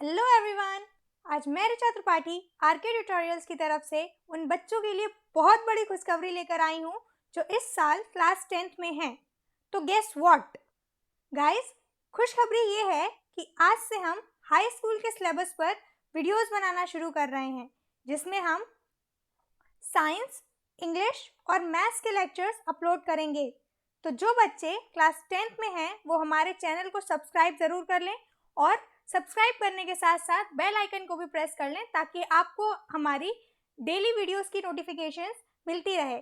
Hello everyone. आज मैं Richa Tripathi R K tutorials की तरफ से उन बच्चों के लिए बहुत बड़ी खुशखबरी लेकर आई हूँ जो इस साल क्लास 10th में हैं। तो गेस व्हाट गाइस, खुशखबरी ये है कि आज से हम हाई स्कूल के सिलेबस पर वीडियोस बनाना शुरू कर रहे हैं, जिसमें हम साइंस, इंग्लिश और मैथ्स के लेक्चर्स अपलोड करेंगे। तो जो बच्चे क्लास 10th में हैं वो हमारे चैनल को सब्सक्राइब ज़रूर कर लें और सब्सक्राइब करने के साथ साथ बेल आइकन को भी प्रेस कर लें ताकि आपको हमारी डेली वीडियोस की नोटिफिकेशंस मिलती रहे।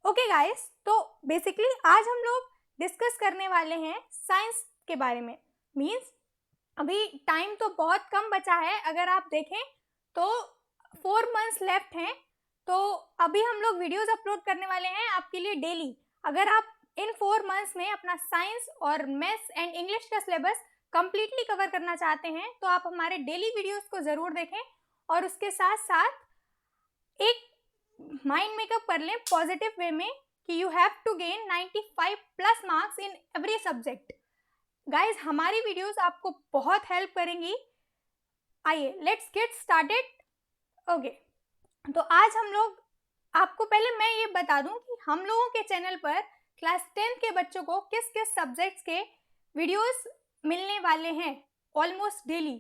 ओके गाइस, तो बेसिकली आज हम लोग डिस्कस करने वाले हैं साइंस के बारे में। मींस अभी टाइम तो बहुत कम बचा है, अगर आप देखें तो 4 मंथ्स लेफ्ट हैं। तो अभी हम लोग वीडियोस अपलोड करने वाले हैं आपके लिए डेली। अगर आप इन 4 मंथ्स में अपना साइंस और मैथ्स एंड इंग्लिश का सिलेबस कंप्लीटली कवर करना चाहते हैं तो आप हमारे डेली वीडियोस को ज़रूर देखें और उसके साथ साथ एक माइंड मेकअप कर लें पॉजिटिव वे में कि you have to gain 95 plus marks in every subject. Guys, हमारी वीडियोस आपको बहुत हेल्प करेंगी। आइए लेट्स गेट स्टार्टेड। ओके, तो आज हम लोग आपको पहले मैं ये बता दूं कि हम लोगों के चैनल पर क्लास 10 के बच्चों को किस किस सब्जेक्ट्स के वीडियोस मिलने वाले हैं ऑलमोस्ट डेली।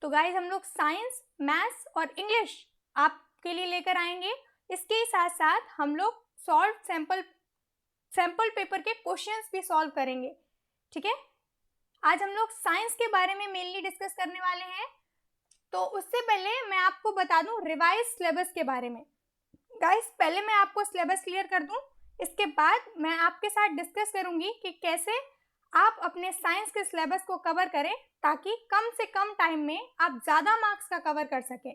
तो गाइज, हम लोग साइंस, मैथ्स और इंग्लिश आपके लिए लेकर आएंगे। इसके साथ साथ हम लोग सॉल्व सैंपल पेपर के क्वेश्चंस भी सॉल्व करेंगे। ठीक है, आज हम लोग साइंस के बारे में मेनली डिस्कस करने वाले हैं। तो उससे पहले मैं आपको बता दूं रिवाइज सिलेबस के बारे में। गाइस, पहले मैं आपको सिलेबस क्लियर कर दूं, इसके बाद मैं आपके साथ डिस्कस करूंगी कि कैसे आप अपने साइंस के सिलेबस को कवर करें ताकि कम से कम टाइम में आप ज़्यादा मार्क्स का कवर कर सकें।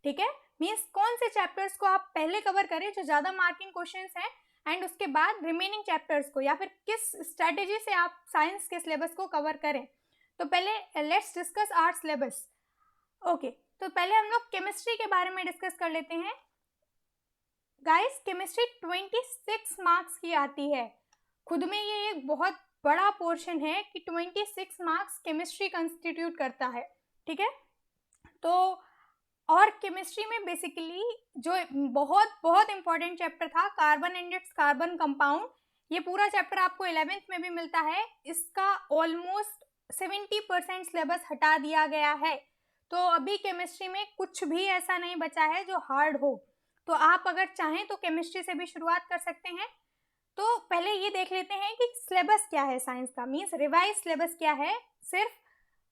ठीक है, मीन्स कौन से चैप्टर्स को आप पहले कवर करें जो ज़्यादा मार्किंग क्वेश्चंस हैं एंड उसके बाद रिमेनिंग चैप्टर्स को, या फिर किस स्ट्रेटेजी से आप साइंस के सिलेबस को कवर करें। तो पहले let's discuss our syllabus. Okay, तो पहले हम लोग केमिस्ट्री के बारे में डिस्कस कर लेते हैं। गाइस, केमिस्ट्री 26 मार्क्स की आती है। खुद में ये एक बहुत बड़ा पोर्शन है कि 26 मार्क्स केमिस्ट्री कंस्टिट्यूट करता है। ठीक है, तो और केमिस्ट्री में बेसिकली जो बहुत बहुत इंपॉर्टेंट चैप्टर था carbon and its carbon compound, ये पूरा चैप्टर आपको 11th में भी मिलता है। इसका ऑलमोस्ट 70% सिलेबस हटा दिया गया है। तो अभी केमिस्ट्री में कुछ भी ऐसा नहीं बचा है जो हार्ड हो। तो आप अगर चाहें तो केमिस्ट्री से भी शुरुआत कर सकते हैं। तो पहले ये देख लेते हैं कि सिलेबस क्या है साइंस का, मीन्स रिवाइज सिलेबस क्या है सिर्फ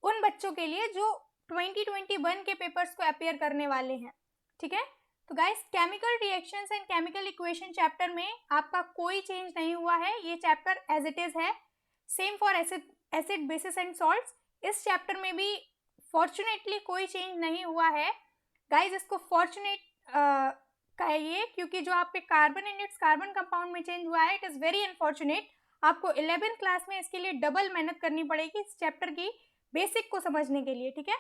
उन बच्चों के लिए जो 2021 के पेपर्स को अपेयर करने वाले हैं। ठीक है, तो guys, chemical reactions and chemical equation chapter में आपका कोई चेंज नहीं हुआ है। ये चैप्टर एज इट इज है। Same for acid bases and salts, इस चैप्टर में भी फॉर्चुनेटली कोई चेंज नहीं हुआ है। गाइज, इसको फॉर्चुनेट कहिए क्योंकि जो आपके carbon and its carbon compound में चेंज हुआ है इट इज़ वेरी अनफॉर्चुनेट। आपको 11th क्लास में इसके लिए डबल मेहनत करनी पड़ेगी इस चैप्टर की बेसिक को समझने के लिए। ठीक है,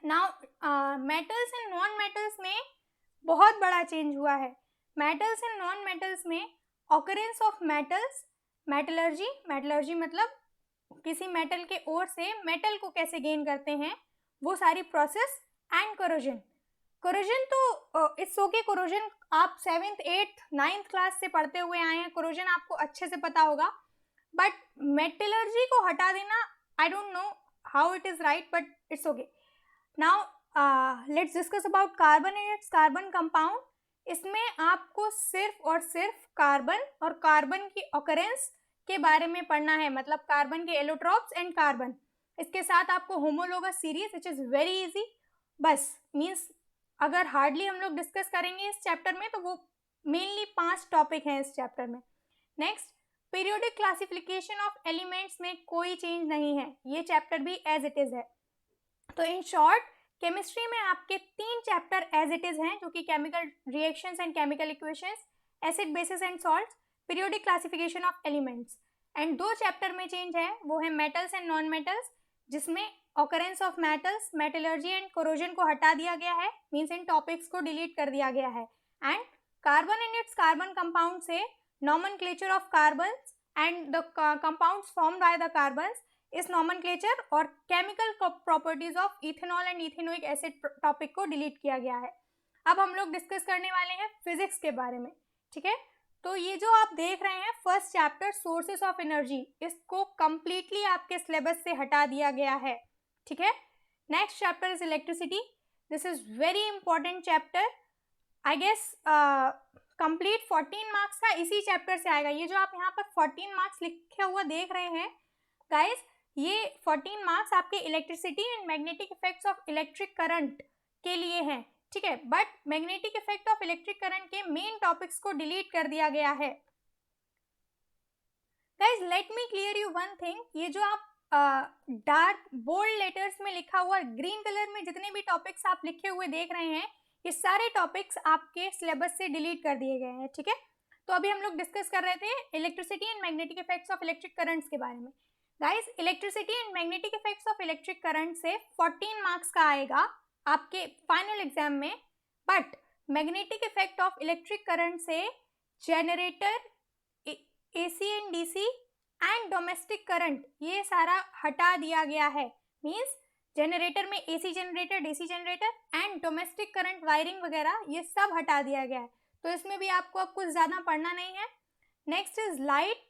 now metals and non metals में बहुत बड़ा चेंज हुआ है। मेटल्स एंड नॉन मेटल्स में ऑकरेंस ऑफ मेटल्स, मेटलर्जी मतलब किसी मेटल के ओर से मेटल को कैसे गेन करते हैं वो सारी प्रोसेस, एंड कोरोजन तो इट्स ओके। कोरोजन आप 7th 8th 9th क्लास से पढ़ते हुए आए हैं, कोरोजन आपको अच्छे से पता होगा। बट मेटलर्जी को हटा देना, I don't know how it is right but it's okay. Now let's discuss about carbon and its carbon compound. इसमें आपको सिर्फ और सिर्फ कार्बन और कार्बन की ऑकरेंस के बारे में पढ़ना है, मतलब कार्बन के एलोट्रॉप्स एंड कार्बन। इसके साथ आपको homologous series which is very easy. बस मीन्स अगर हार्डली हम लोग डिस्कस करेंगे इस चैप्टर में तो वो मेनली 5 टॉपिक हैं इस चैप्टर में। Next, periodic classification of elements में कोई चेंज नहीं है, ये चैप्टर भी एज इट इज़ है। तो इन शॉर्ट केमिस्ट्री में आपके 3 चैप्टर एज इट इज़ हैं जो कि chemical reactions and chemical equations, acid bases and salts, periodic classification of elements. And 2 chapter में चेंज है, वो है मेटल्स एंड नॉन मेटल्स, जिसमें occurrence of metals, metallurgy and corrosion को हटा दिया गया है, मीन्स इन टॉपिक्स को डिलीट कर दिया गया है। And carbon and its carbon compound से nomenclature of carbons and the compounds formed by the carbons, इस नॉमेनक्लेचर और chemical properties of ethanol and ethanoic acid topic को डिलीट किया गया है। अब हम लोग डिस्कस करने वाले हैं फिजिक्स के बारे में, ठीक है। तो ये जो आप देख रहे हैं first chapter sources of energy, इसको कंप्लीटली आपके सिलेबस से हटा दिया गया है, ठीक है। Next chapter is electricity. This is very important chapter, I guess complete 14 marks का इसी चैप्टर से आएगा। ये जो आप यहाँ पर 14 मार्क्स लिखे हुआ देख रहे हैं गाइस, ये 14 मार्क्स आपके electricity and magnetic effects of electric current के लिए हैं, ठीक है। But magnetic effect of electric current के मेन टॉपिक्स को डिलीट कर दिया गया है। Guys let me clear you one thing, ये जो आप डार्क बोल्ड लेटर्स में लिखा हुआ ग्रीन कलर में जितने भी टॉपिक्स आप लिखे हुए देख रहे हैं, ये सारे टॉपिक्स आपके सिलेबस से डिलीट कर दिए गए हैं, ठीक है। तो अभी हम लोग डिस्कस कर रहे थे electricity and magnetic effects of electric currents के बारे में। Guys electricity and magnetic effects of electric current से 14 मार्क्स का आएगा आपके फाइनल एग्जाम में, but magnetic effect of electric current से generator, AC and DC and domestic current ये सारा हटा दिया गया है। मींस जनरेटर में AC generator, DC generator and domestic current wiring वगैरह ये सब हटा दिया गया है, तो इसमें भी आपको अब कुछ ज़्यादा पढ़ना नहीं है। Next is light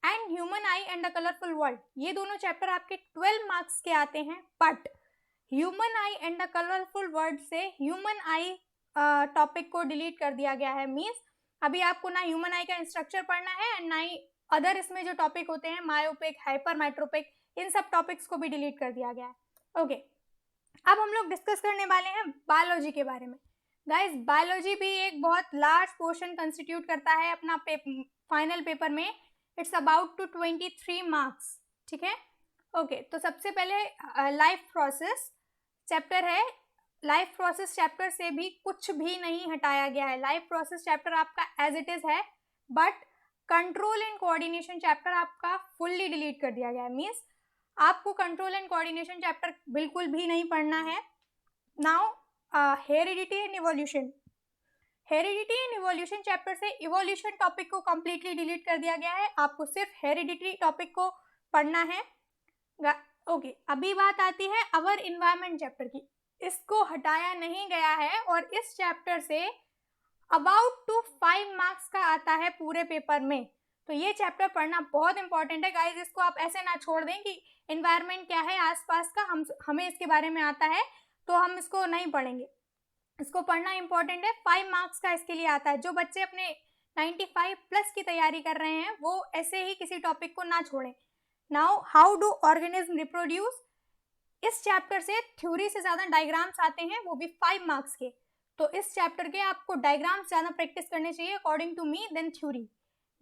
and human I and the colourful world, ये दोनों चैप्टर आपके 12 मार्क्स के आते हैं, but human I and the colourful world से ह्यूमन आई टॉपिक को डिलीट कर दिया गया है। मीन्स अभी आपको ना ह्यूमन आई का स्ट्रक्चर पढ़ना है एंड ना ही अदर इसमें जो टॉपिक होते हैं मायोपिक, हाइपर माइट्रोपिक, इन सब टॉपिक्स को भी डिलीट कर दिया गया है। ओके, अब हम लोग डिस्कस करने वाले हैं बायोलॉजी के बारे में। गाइस बायोलॉजी भी एक बहुत लार्ज पोर्शन कंस्टिट्यूट करता है अपना फाइनल पेपर में, इट्स अबाउट टू 23 मार्क्स, ठीक है। ओके, तो सबसे पहले लाइफ प्रोसेस चैप्टर है। लाइफ प्रोसेस चैप्टर से भी कुछ भी नहीं हटाया गया है, लाइफ प्रोसेस चैप्टर आपका एज इट इज है, but control and coordination chapter आपका फुल्ली डिलीट कर दिया गया है। मीन्स आपको कंट्रोल एंड कोऑर्डिनेशन चैप्टर बिल्कुल भी नहीं पढ़ना है। Now heredity and evolution, heredity and evolution chapter से इवोल्यूशन टॉपिक को कंप्लीटली डिलीट कर दिया गया है, आपको सिर्फ हेरिडिटी टॉपिक को पढ़ना है। ओके, अभी बात आती है अवर इन्वायरमेंट चैप्टर की, इसको हटाया नहीं गया है और इस chapter say about to 5 marks का आता है पूरे पेपर में, तो ये चैप्टर पढ़ना बहुत इंपॉर्टेंट है गाइज। इसको आप ऐसे ना छोड़ दें कि इन्वायरमेंट क्या है आसपास का, हमें इसके बारे में आता है तो हम इसको नहीं पढ़ेंगे, इसको पढ़ना इंपॉर्टेंट है। 5 मार्क्स का इसके लिए आता है। जो बच्चे अपने 95 प्लस की तैयारी कर रहे हैं वो ऐसे ही किसी टॉपिक को ना छोड़ें। Now how do organism reproduce, इस चैप्टर से थ्योरी से ज़्यादा डायग्राम्स आते हैं, वो भी 5 मार्क्स के, तो इस चैप्टर के आपको डायग्राम्स ज़्यादा प्रैक्टिस करने चाहिए according to me than theory.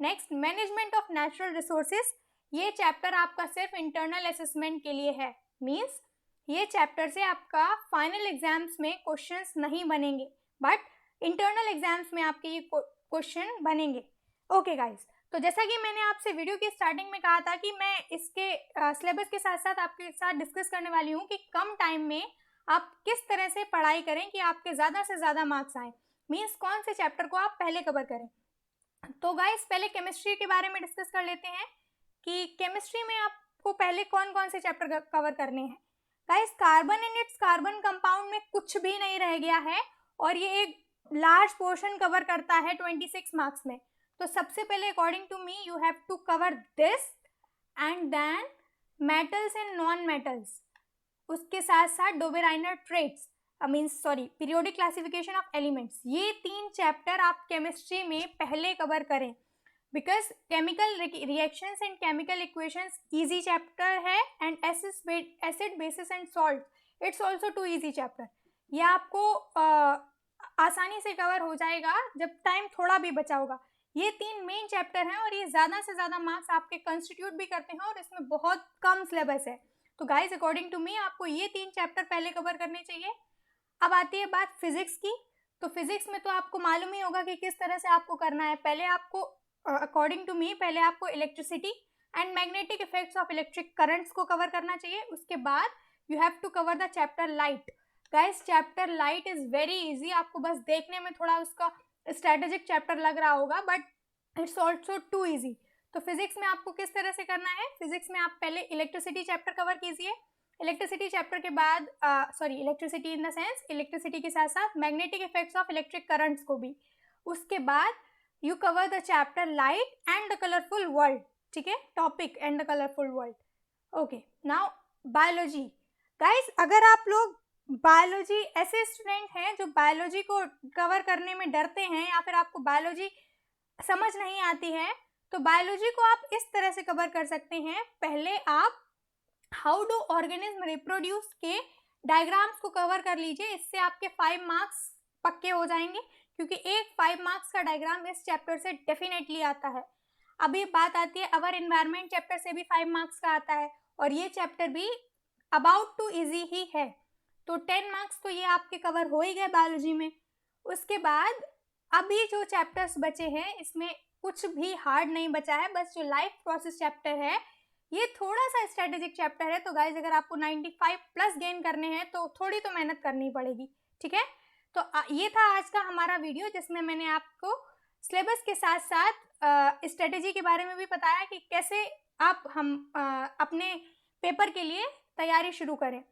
Next management of natural resources, ये चैप्टर आपका सिर्फ इंटरनल असेसमेंट के लिए है। मीन्स ये चैप्टर से आपका फाइनल एग्जाम्स में क्वेश्चंस नहीं बनेंगे, बट इंटरनल एग्जाम्स में आपके ये क्वेश्चन बनेंगे। ओके गाइस, तो जैसा कि मैंने आपसे वीडियो की स्टार्टिंग में कहा था कि मैं इसके सिलेबस के साथ साथ आपके साथ डिस्कस करने वाली हूँ कि कम टाइम में आप किस तरह से पढ़ाई करें कि आपके ज़्यादा से ज़्यादा मार्क्स आएँ। मीन्स कौन से चैप्टर को आप पहले कवर करें। तो गाइस पहले केमिस्ट्री के बारे में डिस्कस कर लेते हैं कि केमिस्ट्री में आपको पहले कौन कौन से चैप्टर कवर करने हैं। Guys carbon and its carbon compound में कुछ भी नहीं रह गया है और ये एक लार्ज पोर्शन कवर करता है 26 मार्क्स में। तो सबसे पहले according to me you have to cover this and then metals and non metals, उसके साथ साथ Dobereiner triads periodic classification of elements, ये 3 चैप्टर आप केमिस्ट्री में पहले कवर करें, because chemical reactions and chemical equations easy chapter है and acid bases and salt it's also too easy chapter. ये आपको आसानी से कवर हो जाएगा जब टाइम थोड़ा भी बचा होगा। ये 3 मेन चैप्टर हैं और ये ज़्यादा से ज़्यादा मार्क्स आपके कंस्टिट्यूट भी करते हैं और इसमें बहुत कम सिलेबस है। तो गाइज अकॉर्डिंग टू मी आपको ये 3 चैप्टर पहले कवर करने चाहिए। अब आती है बात फिजिक्स की, तो फिजिक्स में तो आपको मालूम ही होगा कि किस तरह से आपको करना है। पहले आपको अकॉर्डिंग टू मी पहले आपको electricity and magnetic effects of electric currents को कवर करना चाहिए। उसके बाद you have to cover the chapter light. Guys chapter light is very easy, आपको बस देखने में थोड़ा उसका स्ट्रेटेजिक चैप्टर लग रहा होगा but it's also too easy. तो फिजिक्स में आपको किस तरह से करना है, फिजिक्स में आप पहले इलेक्ट्रिसिटी चैप्टर कवर कीजिए, इलेक्ट्रिसिटी चैप्टर के बाद electricity in the sense electricity के साथ साथ magnetic effects of electric currents को भी। उसके बाद you cover the chapter light and the colourful world, ठीक है, topic and the colourful world. Okay, now biology. Guys, अगर आप लोग बायोलॉजी ऐसे स्टूडेंट हैं जो बायोलॉजी को कवर करने में डरते हैं या फिर आपको बायोलॉजी समझ नहीं आती है, तो बायोलॉजी को आप इस तरह से कवर कर सकते हैं। पहले आप हाउ डू ऑर्गेनिज्म रिप्रोड्यूस के डायग्राम्स को कवर कर लीजिए, इससे आपके 5 मार्क्स पक्के हो जाएंगे, क्योंकि एक 5 मार्क्स का डायग्राम इस चैप्टर से डेफिनेटली आता है। अभी बात आती है अवर एनवायरनमेंट चैप्टर से भी 5 मार्क्स का आता है, और ये चैप्टर भी अबाउट टू इजी ही है, तो 10 मार्क्स तो ये आपके कवर हो ही गए बायोलॉजी में। उसके बाद अभी जो चैप्टर्स बचे हैं इसमें कुछ भी हार्ड नहीं बचा है, बस जो लाइफ प्रोसेस चैप्टर है ये थोड़ा सा स्ट्रेटेजिक चैप्टर है। तो गाइज, अगर आपको 95 प्लस गेन करने हैं तो थोड़ी तो मेहनत करनी पड़ेगी, ठीक है। तो ये था आज का हमारा वीडियो, जिसमें मैंने आपको सिलेबस के साथ साथ स्ट्रेटेजी के बारे में भी बताया कि कैसे आप अपने पेपर के लिए तैयारी शुरू करें।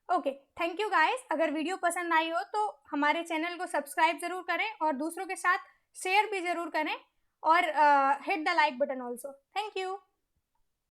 Okay, thank you guys. अगर वीडियो पसंद आई हो तो हमारे चैनल को सब्सक्राइब ज़रूर करें और दूसरों के साथ शेयर भी ज़रूर करें, और hit the like button also. Thank you.